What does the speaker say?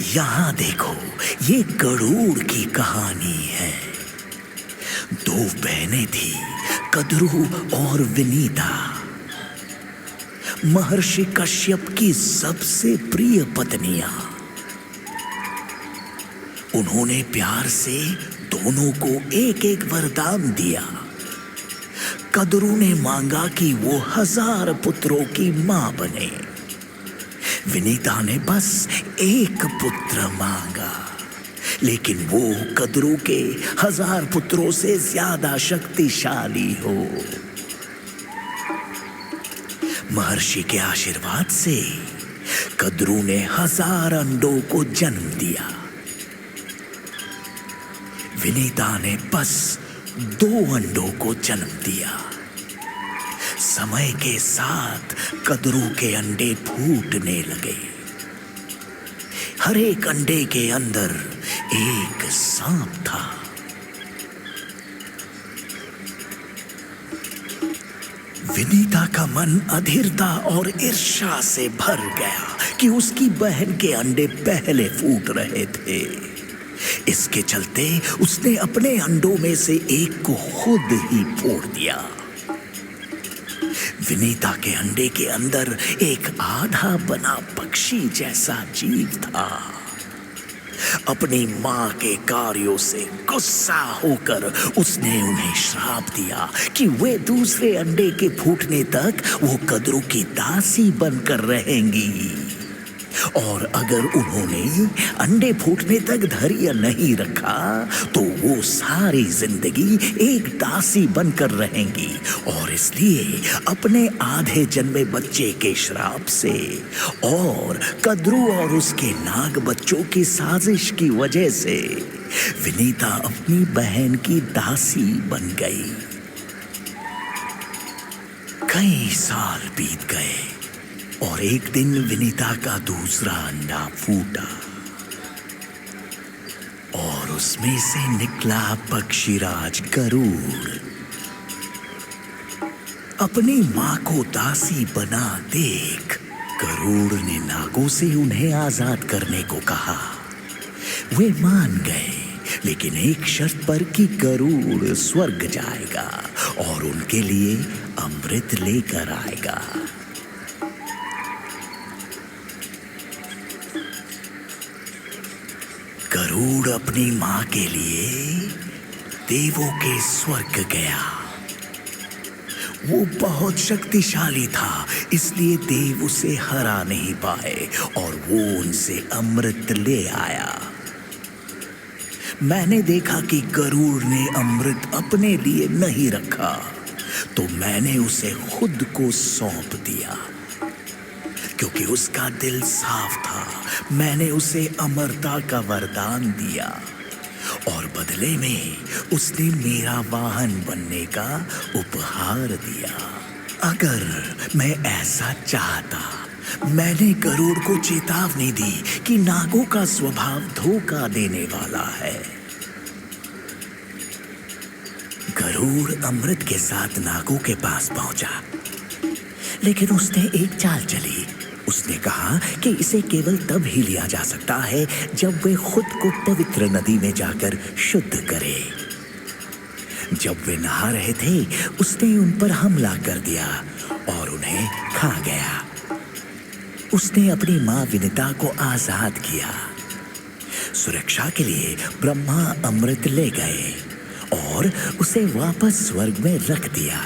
यहाँ देखो, ये गरुड़ की कहानी है। दो बहनें थी, कद्रू और विनीता। महर्षि कश्यप की सबसे प्रिय पत्नियां। उन्होंने प्यार से दोनों को एक एक वरदान दिया। कद्रू ने मांगा कि वो 1000 पुत्रों की मां बने। विनीता ने बस एक पुत्र मांगा, लेकिन वो कद्रू के 1000 पुत्रों से ज्यादा शक्तिशाली हो। महर्षि के आशीर्वाद से कद्रू ने 1000 अंडों को जन्म दिया। विनीता ने बस 2 अंडों को जन्म दिया। समय के साथ कद्रू के अंडे फूटने लगे। हर एक अंडे के अंदर एक सांप था। विनीता का मन अधीरता और ईर्ष्या से भर गया कि उसकी बहन के अंडे पहले फूट रहे थे। इसके चलते उसने अपने अंडों में से एक को खुद ही फोड़ दिया। विनीता के अंडे के अंदर एक आधा बना पक्षी जैसा जीव था। अपनी मां के कार्यों से गुस्सा होकर उसने उन्हें श्राप दिया कि वे दूसरे अंडे के फूटने तक वो कद्रू की दासी बनकर रहेंगी, और अगर उन्होंने अंडे फूटने तक धैर्य नहीं रखा तो वो सारी जिंदगी एक दासी बनकर रहेंगी। और इसलिए अपने आधे जन्मे बच्चे के श्राप से और कद्रू और उसके नाग बच्चों की साजिश की वजह से विनीता अपनी बहन की दासी बन गई। कई साल बीत गए और एक दिन विनीता का दूसरा अंडा फूटा और उसमें से निकला पक्षीराज गरुड़। अपनी मां को दासी बना देख गरुड़ ने नागों से उन्हें आजाद करने को कहा। वे मान गए, लेकिन एक शर्त पर कि गरुड़ स्वर्ग जाएगा और उनके लिए अमृत लेकर आएगा। गरुड़ अपनी मां के लिए देवों के स्वर्ग गया। वो बहुत शक्तिशाली था, इसलिए देव उसे हरा नहीं पाए और वो उनसे अमृत ले आया। मैंने देखा कि गरुड़ ने अमृत अपने लिए नहीं रखा, तो मैंने उसे खुद को सौंप दिया। क्योंकि उसका दिल साफ था, मैंने उसे अमरता का वरदान दिया और बदले में उसने मेरा वाहन बनने का उपहार दिया। अगर मैं ऐसा चाहता, मैंने गरुड़ को चेतावनी दी कि नागों का स्वभाव धोखा देने वाला है। गरुड़ अमृत के साथ नागों के पास पहुंचा, लेकिन उसने एक चाल चली। उसने कहा कि इसे केवल तब ही लिया जा सकता है जब वे खुद को पवित्र नदी में जाकर शुद्ध करे। जब वे नहा रहे थे, उसने उन पर हमला कर दिया और उन्हें खा गया। उसने अपनी मां विनीता को आजाद किया। सुरक्षा के लिए ब्रह्मा अमृत ले गए और उसे वापस स्वर्ग में रख दिया।